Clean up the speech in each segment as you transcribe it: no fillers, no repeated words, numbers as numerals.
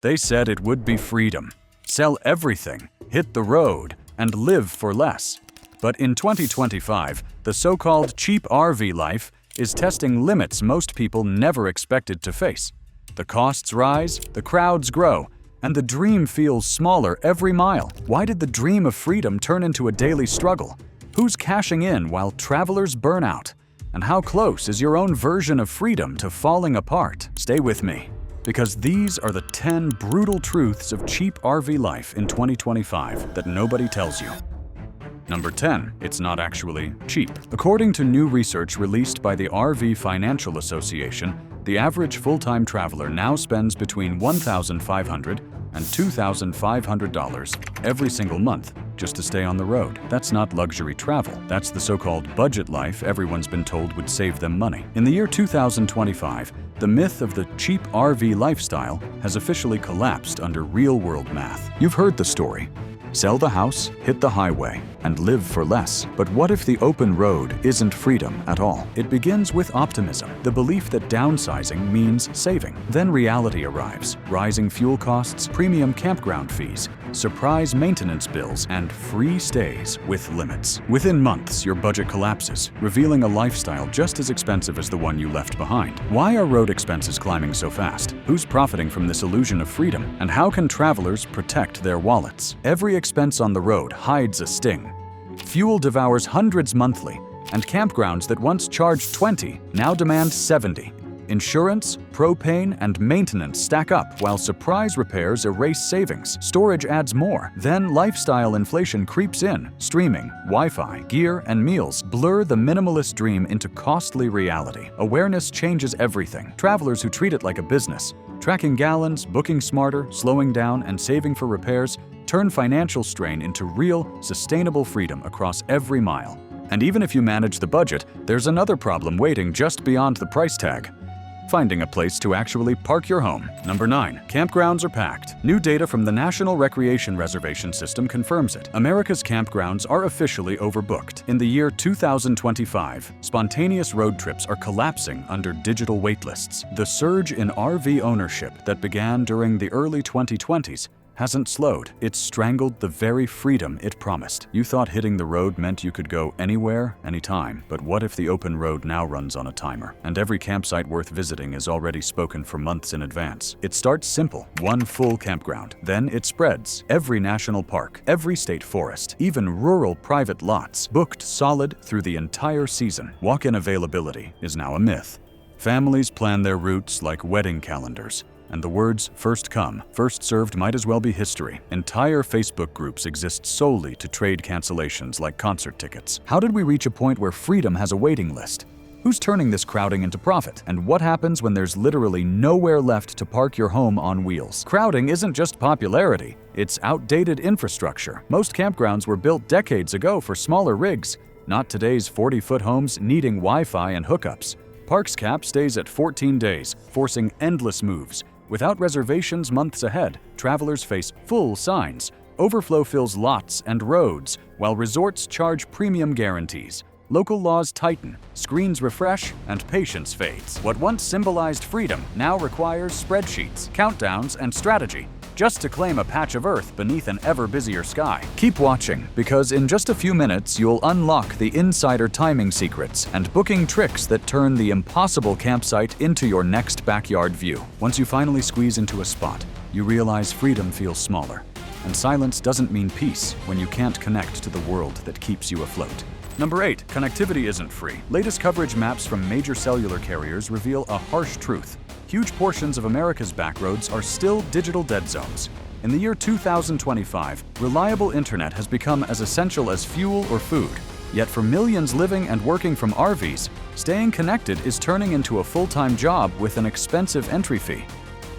They said it would be freedom. Sell everything, hit the road, and live for less. But in 2025, the so-called cheap R-vee life is testing limits most people never expected to face. The costs rise, the crowds grow, and the dream feels smaller every mile. Why did the dream of freedom turn into a daily struggle? Who's cashing in while travelers burn out? And how close is your own version of freedom to falling apart? Stay with me, because these are the 10 brutal truths of cheap R-vee life in 2025 that nobody tells you. Number 10. It's not actually cheap. According to new research released by the R-vee Financial Association, the average full-time traveler now spends between $1,500 and $2,500 every single month just to stay on the road. That's not luxury travel. That's the so-called budget life everyone's been told would save them money. In the year 2025, the myth of the cheap R-vee lifestyle has officially collapsed under real-world math. You've heard the story. Sell the house, hit the highway, and live for less. But what if the open road isn't freedom at all? It begins with optimism, the belief that downsizing means saving. Then reality arrives: rising fuel costs, premium campground fees, surprise maintenance bills, and free stays with limits. Within months, your budget collapses, revealing a lifestyle just as expensive as the one you left behind. Why are road expenses climbing so fast? Who's profiting from this illusion of freedom? And how can travelers protect their wallets? Every expense on the road hides a sting. Fuel devours hundreds monthly, and campgrounds that once charged $20 now demand $70. Insurance, propane, and maintenance stack up while surprise repairs erase savings. Storage adds more. Then lifestyle inflation creeps in. Streaming, Wi-Fi, gear, and meals blur the minimalist dream into costly reality. Awareness changes everything. Travelers who treat it like a business, tracking gallons, booking smarter, slowing down, and saving for repairs, turn financial strain into real, sustainable freedom across every mile. And even if you manage the budget, there's another problem waiting just beyond the price tag: finding a place to actually park your home. Number 9. Campgrounds are packed. New data from the National Recreation Reservation System confirms it. America's campgrounds are officially overbooked. In the year 2025, spontaneous road trips are collapsing under digital waitlists. The surge in R-vee ownership that began during the early 2020s hasn't slowed. It's strangled the very freedom it promised. You thought hitting the road meant you could go anywhere, anytime. But what if the open road now runs on a timer, and every campsite worth visiting is already spoken for months in advance? It starts simple: one full campground. Then it spreads. Every national park, every state forest, even rural private lots, booked solid through the entire season. Walk-in availability is now a myth. Families plan their routes like wedding calendars, and the words "first come, first served" might as well be history. Entire Facebook groups exist solely to trade cancellations like concert tickets. How did we reach a point where freedom has a waiting list? Who's turning this crowding into profit? And what happens when there's literally nowhere left to park your home on wheels? Crowding isn't just popularity, it's outdated infrastructure. Most campgrounds were built decades ago for smaller rigs, not today's 40-foot homes needing Wi-Fi and hookups. Parks cap stays at 14 days, forcing endless moves. Without reservations months ahead, travelers face full signs. Overflow fills lots and roads, while resorts charge premium guarantees. Local laws tighten, screens refresh, and patience fades. What once symbolized freedom now requires spreadsheets, countdowns, and strategy, just to claim a patch of earth beneath an ever-busier sky. Keep watching, because in just a few minutes you'll unlock the insider timing secrets and booking tricks that turn the impossible campsite into your next backyard view. Once you finally squeeze into a spot, you realize freedom feels smaller. And silence doesn't mean peace when you can't connect to the world that keeps you afloat. Number 8. Connectivity isn't free. Latest coverage maps from major cellular carriers reveal a harsh truth. Huge portions of America's backroads are still digital dead zones. In the year 2025, reliable internet has become as essential as fuel or food. Yet for millions living and working from RVs, staying connected is turning into a full-time job with an expensive entry fee.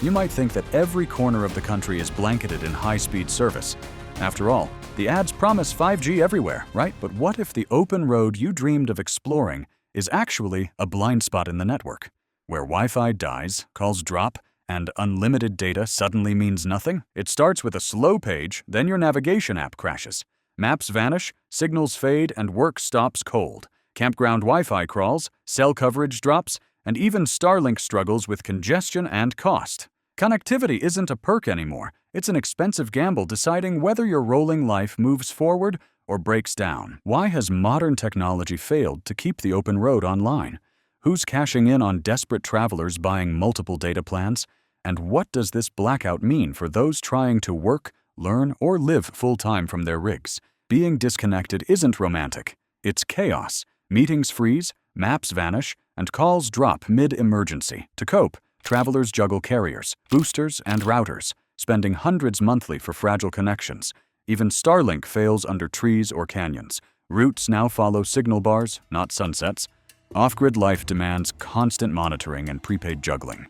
You might think that every corner of the country is blanketed in high-speed service. After all, the ads promise 5G everywhere, right? But what if the open road you dreamed of exploring is actually a blind spot in the network, where Wi-Fi dies, calls drop, and unlimited data suddenly means nothing? It starts with a slow page, then your navigation app crashes. Maps vanish, signals fade, and work stops cold. Campground Wi-Fi crawls, cell coverage drops, and even Starlink struggles with congestion and cost. Connectivity isn't a perk anymore. It's an expensive gamble deciding whether your rolling life moves forward or breaks down. Why has modern technology failed to keep the open road online? Who's cashing in on desperate travelers buying multiple data plans? And what does this blackout mean for those trying to work, learn, or live full-time from their rigs? Being disconnected isn't romantic. It's chaos. Meetings freeze, maps vanish, and calls drop mid-emergency. To cope, travelers juggle carriers, boosters, and routers, spending hundreds monthly for fragile connections. Even Starlink fails under trees or canyons. Routes now follow signal bars, not sunsets. Off-grid life demands constant monitoring and prepaid juggling.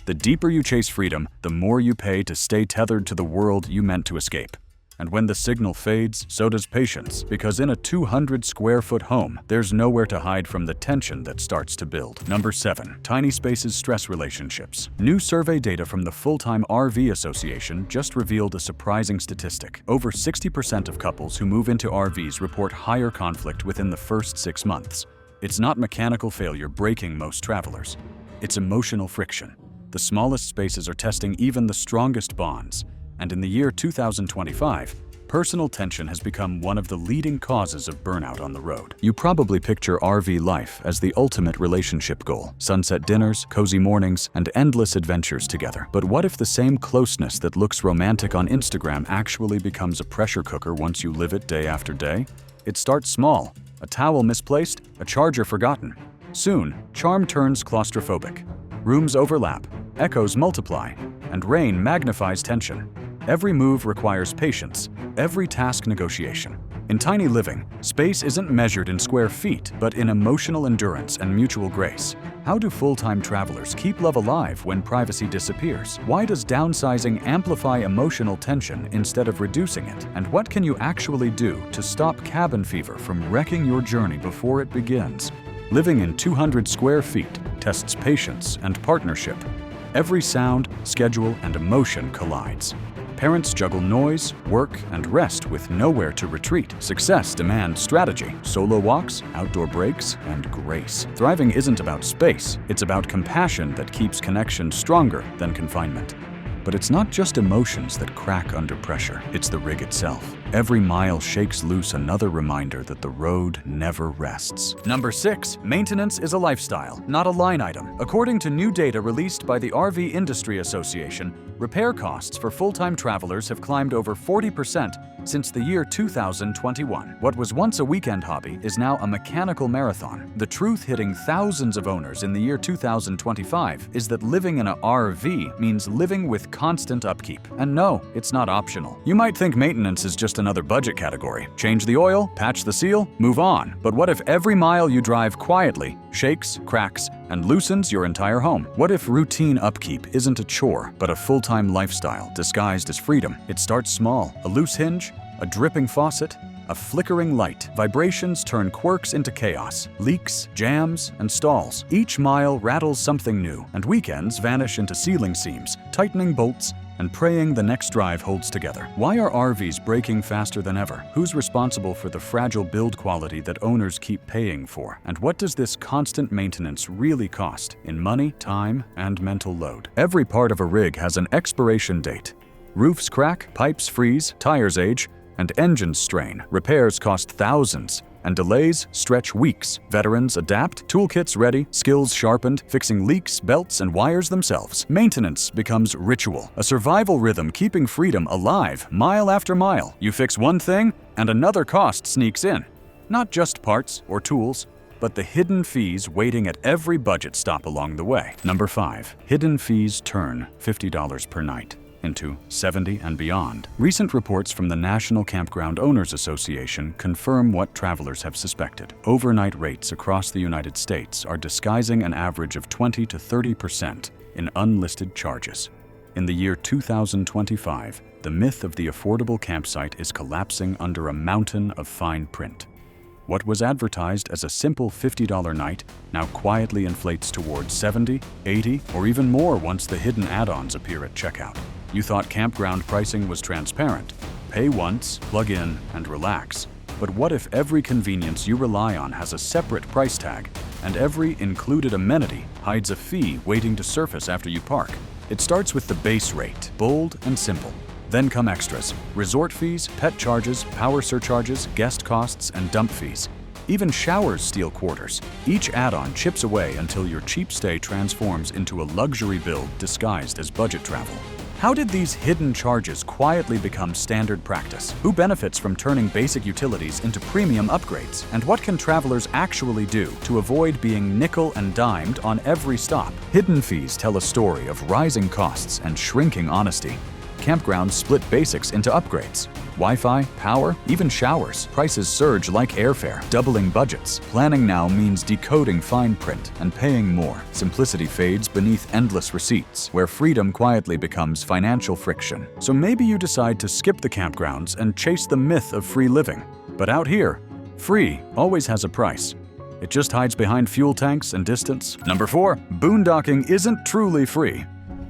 The deeper you chase freedom, the more you pay to stay tethered to the world you meant to escape. And when the signal fades, so does patience, because in a 200-square-foot home, there's nowhere to hide from the tension that starts to build. Number 7. Tiny spaces stress relationships. New survey data from the full-time R-vee Association just revealed a surprising statistic. Over 60% of couples who move into RVs report higher conflict within the first 6 months. It's not mechanical failure breaking most travelers. It's emotional friction. The smallest spaces are testing even the strongest bonds. And in the year 2025, personal tension has become one of the leading causes of burnout on the road. You probably picture R-vee life as the ultimate relationship goal: sunset dinners, cozy mornings, and endless adventures together. But what if the same closeness that looks romantic on Instagram actually becomes a pressure cooker once you live it day after day? It starts small: a towel misplaced, a charger forgotten. Soon, charm turns claustrophobic. Rooms overlap, echoes multiply, and rain magnifies tension. Every move requires patience, every task negotiation. In tiny living, space isn't measured in square feet, but in emotional endurance and mutual grace. How do full-time travelers keep love alive when privacy disappears? Why does downsizing amplify emotional tension instead of reducing it? And what can you actually do to stop cabin fever from wrecking your journey before it begins? Living in 200 square feet tests patience and partnership. Every sound, schedule, and emotion collides. Parents juggle noise, work, and rest with nowhere to retreat. Success demands strategy, solo walks, outdoor breaks, and grace. Thriving isn't about space, it's about compassion that keeps connection stronger than confinement. But it's not just emotions that crack under pressure, it's the rig itself. Every mile shakes loose another reminder that the road never rests. Number 6. Maintenance is a lifestyle, not a line item. According to new data released by the R-vee Industry Association, repair costs for full-time travelers have climbed over 40% since the year 2021. What was once a weekend hobby is now a mechanical marathon. The truth hitting thousands of owners in the year 2025 is that living in a R-vee means living with constant upkeep. And no, it's not optional. You might think maintenance is just another budget category. Change the oil, patch the seal, move on. But what if every mile you drive quietly shakes, cracks, and loosens your entire home? What if routine upkeep isn't a chore, but a full-time lifestyle disguised as freedom? It starts small: a loose hinge, a dripping faucet, a flickering light. Vibrations turn quirks into chaos. Leaks, jams, and stalls. Each mile rattles something new, and weekends vanish into ceiling seams, tightening bolts, and praying the next drive holds together. Why are RVs breaking faster than ever? Who's responsible for the fragile build quality that owners keep paying for? And what does this constant maintenance really cost in money, time, and mental load? Every part of a rig has an expiration date. Roofs crack, pipes freeze, tires age, and engines strain. Repairs cost thousands, and delays stretch weeks. Veterans adapt, toolkits ready, skills sharpened, fixing leaks, belts, and wires themselves. Maintenance becomes ritual, a survival rhythm keeping freedom alive mile after mile. You fix one thing, and another cost sneaks in. Not just parts or tools, but the hidden fees waiting at every budget stop along the way. Number 5. Hidden fees turn $50 per night into $70 and beyond. Recent reports from the National Campground Owners Association confirm what travelers have suspected. Overnight rates across the United States are disguising an average of 20 to 30% in unlisted charges. In the year 2025, the myth of the affordable campsite is collapsing under a mountain of fine print. What was advertised as a simple $50 night now quietly inflates towards $70, $80, or even more once the hidden add-ons appear at checkout. You thought campground pricing was transparent. Pay once, plug in, and relax. But what if every convenience you rely on has a separate price tag, and every included amenity hides a fee waiting to surface after you park? It starts with the base rate, bold and simple. Then come extras, resort fees, pet charges, power surcharges, guest costs, and dump fees. Even showers steal quarters. Each add-on chips away until your cheap stay transforms into a luxury build disguised as budget travel. How did these hidden charges quietly become standard practice? Who benefits from turning basic utilities into premium upgrades? And what can travelers actually do to avoid being nickel and dimed on every stop? Hidden fees tell a story of rising costs and shrinking honesty. Campgrounds split basics into upgrades. Wi-Fi, power, even showers. Prices surge like airfare, doubling budgets. Planning now means decoding fine print and paying more. Simplicity fades beneath endless receipts, where freedom quietly becomes financial friction. So maybe you decide to skip the campgrounds and chase the myth of free living. But out here, free always has a price. It just hides behind fuel tanks and distance. Number 4, boondocking isn't truly free.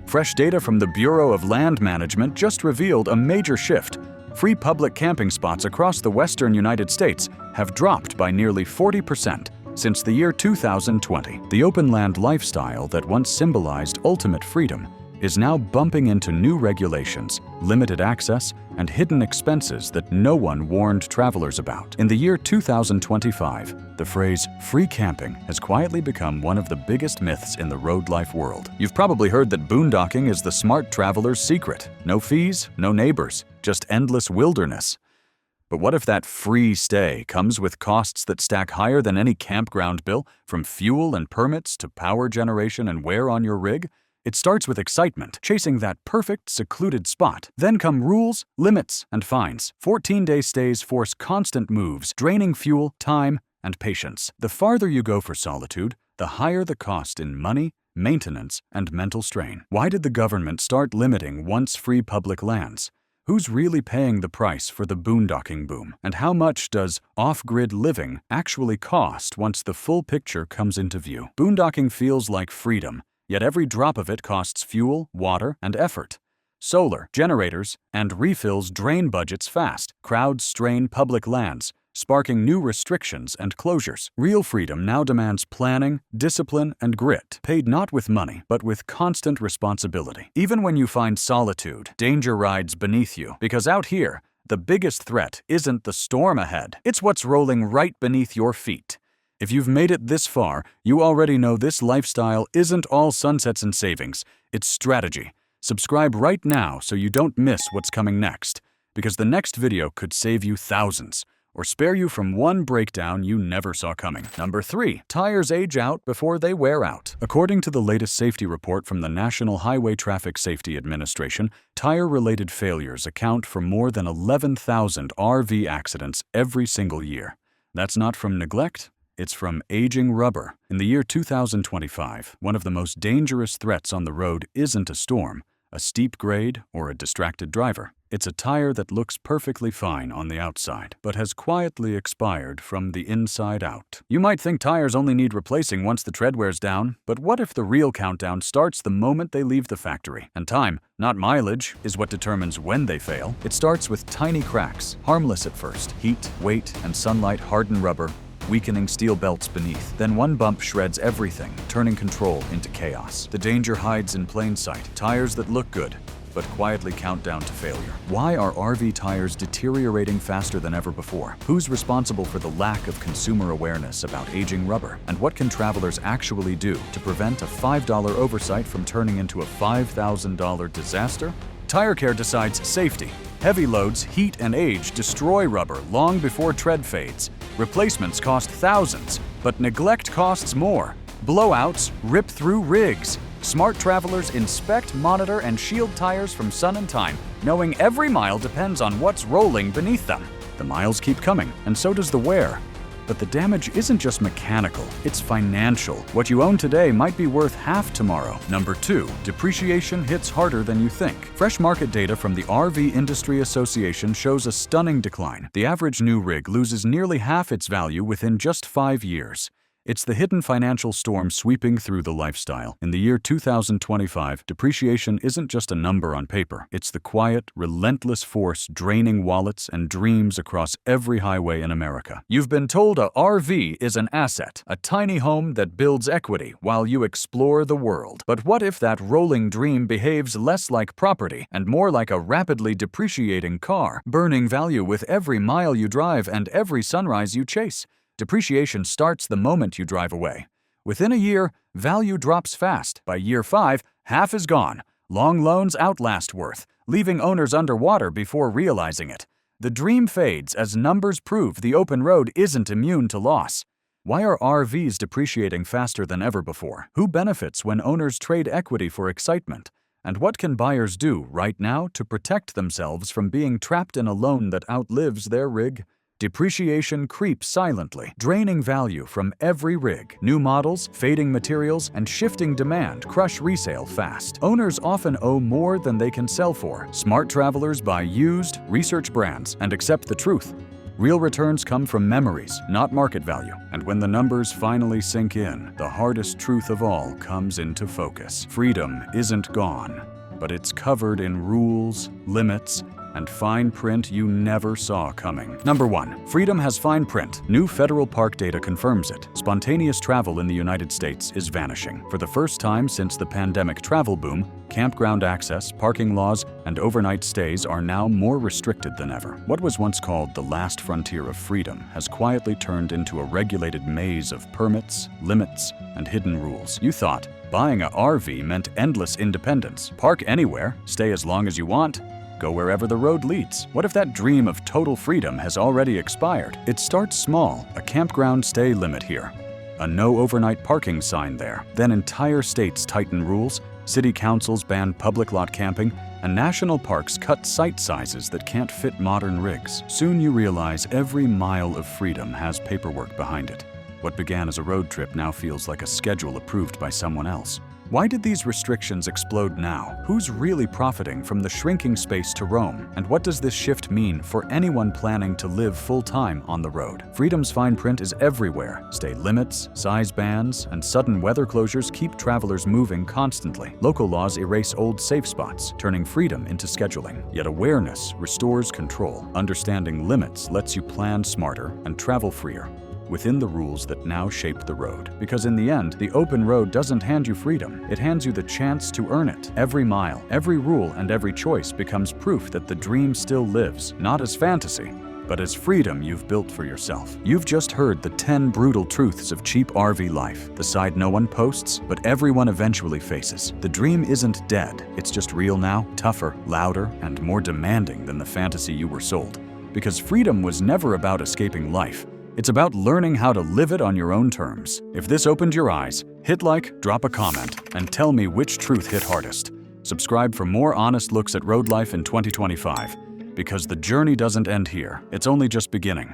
Fresh data from the Bureau of Land Management just revealed a major shift. Free public camping spots across the western United States have dropped by nearly 40% since the year 2020. The open land lifestyle that once symbolized ultimate freedom is now bumping into new regulations, limited access, and hidden expenses that no one warned travelers about. In the year 2025, the phrase free camping has quietly become one of the biggest myths in the road life world. You've probably heard that boondocking is the smart traveler's secret. No fees, no neighbors, just endless wilderness. But what if that free stay comes with costs that stack higher than any campground bill, from fuel and permits to power generation and wear on your rig? It starts with excitement, chasing that perfect, secluded spot. Then come rules, limits, and fines. 14-day stays force constant moves, draining fuel, time, and patience. The farther you go for solitude, the higher the cost in money, maintenance, and mental strain. Why did the government start limiting once free public lands? Who's really paying the price for the boondocking boom? And how much does off-grid living actually cost once the full picture comes into view? Boondocking feels like freedom, yet every drop of it costs fuel, water, and effort. Solar, generators, and refills drain budgets fast. Crowds strain public lands, sparking new restrictions and closures. Real freedom now demands planning, discipline, and grit, paid not with money, but with constant responsibility. Even when you find solitude, danger rides beneath you, because out here, the biggest threat isn't the storm ahead. It's what's rolling right beneath your feet. If you've made it this far, you already know this lifestyle isn't all sunsets and savings. It's strategy. Subscribe right now so you don't miss what's coming next, because the next video could save you thousands, or spare you from one breakdown you never saw coming. Number 3, tires age out before they wear out. According to the latest safety report from the National Highway Traffic Safety Administration, tire-related failures account for more than 11,000 R-vee accidents every single year. That's not from neglect. It's from aging rubber. In the year 2025, one of the most dangerous threats on the road isn't a storm, a steep grade, or a distracted driver. It's a tire that looks perfectly fine on the outside, but has quietly expired from the inside out. You might think tires only need replacing once the tread wears down, but what if the real countdown starts the moment they leave the factory? And time, not mileage, is what determines when they fail. It starts with tiny cracks, harmless at first. Heat, weight, and sunlight harden rubber, weakening steel belts beneath. Then one bump shreds everything, turning control into chaos. The danger hides in plain sight. Tires that look good, but quietly count down to failure. Why are R-vee tires deteriorating faster than ever before? Who's responsible for the lack of consumer awareness about aging rubber? And what can travelers actually do to prevent a $5 oversight from turning into a $5,000 disaster? Tire Care decides safety. Heavy loads, heat, and age destroy rubber long before tread fades. Replacements cost thousands, but neglect costs more. Blowouts rip through rigs. Smart travelers inspect, monitor, and shield tires from sun and time, knowing every mile depends on what's rolling beneath them. The miles keep coming, and so does the wear. But the damage isn't just mechanical, it's financial. What you own today might be worth half tomorrow. Number 2, depreciation hits harder than you think. Fresh market data from the R-vee Industry Association shows a stunning decline. The average new rig loses nearly half its value within just 5 years. It's the hidden financial storm sweeping through the lifestyle. In the year 2025, depreciation isn't just a number on paper. It's the quiet, relentless force draining wallets and dreams across every highway in America. You've been told a R-vee is an asset, a tiny home that builds equity while you explore the world. But what if that rolling dream behaves less like property and more like a rapidly depreciating car, burning value with every mile you drive and every sunrise you chase? Depreciation starts the moment you drive away. Within a year, value drops fast. By year 5, half is gone. Long loans outlast worth, leaving owners underwater before realizing it. The dream fades as numbers prove the open road isn't immune to loss. Why are R-vees depreciating faster than ever before? Who benefits when owners trade equity for excitement? And what can buyers do right now to protect themselves from being trapped in a loan that outlives their rig? Depreciation creeps silently, draining value from every rig. New models, fading materials, and shifting demand crush resale fast. Owners often owe more than they can sell for. Smart travelers buy used, research brands, and accept the truth. Real returns come from memories, not market value. And when the numbers finally sink in, the hardest truth of all comes into focus. Freedom isn't gone, but it's covered in rules, limits, and fine print you never saw coming. Number 1. Freedom has fine print. New federal park data confirms it. Spontaneous travel in the United States is vanishing. For the first time since the pandemic travel boom, campground access, parking laws, and overnight stays are now more restricted than ever. What was once called the last frontier of freedom has quietly turned into a regulated maze of permits, limits, and hidden rules. You thought buying a R-vee meant endless independence. Park anywhere, stay as long as you want, go wherever the road leads. What if that dream of total freedom has already expired? It starts small, a campground stay limit here, a no overnight parking sign there. Then entire states tighten rules, city councils ban public lot camping, and national parks cut site sizes that can't fit modern rigs. Soon you realize every mile of freedom has paperwork behind it. What began as a road trip now feels like a schedule approved by someone else. Why did these restrictions explode now? Who's really profiting from the shrinking space to roam? And what does this shift mean for anyone planning to live full-time on the road? Freedom's fine print is everywhere. State limits, size bans, and sudden weather closures keep travelers moving constantly. Local laws erase old safe spots, turning freedom into scheduling. Yet awareness restores control. Understanding limits lets you plan smarter and travel freer within the rules that now shape the road. Because in the end, the open road doesn't hand you freedom, it hands you the chance to earn it. Every mile, every rule, and every choice becomes proof that the dream still lives, not as fantasy, but as freedom you've built for yourself. You've just heard the 10 brutal truths of cheap R-vee life, the side no one posts, but everyone eventually faces. The dream isn't dead, it's just real now, tougher, louder, and more demanding than the fantasy you were sold. Because freedom was never about escaping life. It's about learning how to live it on your own terms. If this opened your eyes, hit like, drop a comment, and tell me which truth hit hardest. Subscribe for more honest looks at road life in 2025. Because the journey doesn't end here, it's only just beginning.